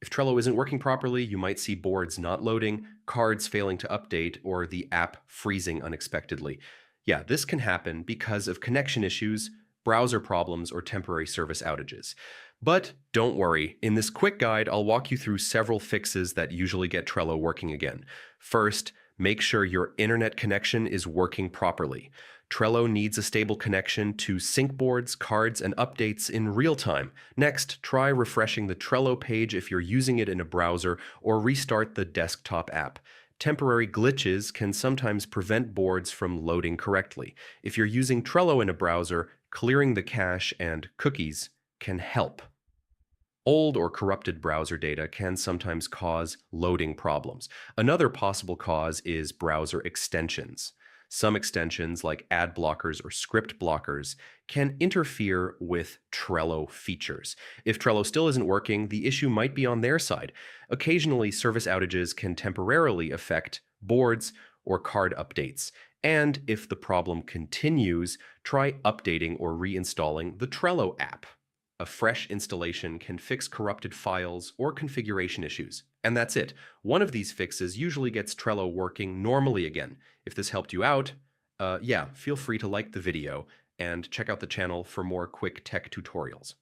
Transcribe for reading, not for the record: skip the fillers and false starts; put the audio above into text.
If Trello isn't working properly, you might see boards not loading, cards failing to update, or the app freezing unexpectedly. Yeah, this can happen because of connection issues, browser problems, or temporary service outages. But don't worry, in this quick guide, I'll walk you through several fixes that usually get Trello working again. First, make sure your internet connection is working properly. Trello needs a stable connection to sync boards, cards, and updates in real time. Next, try refreshing the Trello page if you're using it in a browser, or restart the desktop app. Temporary glitches can sometimes prevent boards from loading correctly. If you're using Trello in a browser, clearing the cache and cookies can help. Old or corrupted browser data can sometimes cause loading problems. Another possible cause is browser extensions. Some extensions, like ad blockers or script blockers, can interfere with Trello features. If Trello still isn't working, the issue might be on their side. Occasionally, service outages can temporarily affect boards or card updates. And if the problem continues, try updating or reinstalling the Trello app. A fresh installation can fix corrupted files or configuration issues. And that's it. One of these fixes usually gets Trello working normally again. If this helped you out, feel free to like the video and check out the channel for more quick tech tutorials.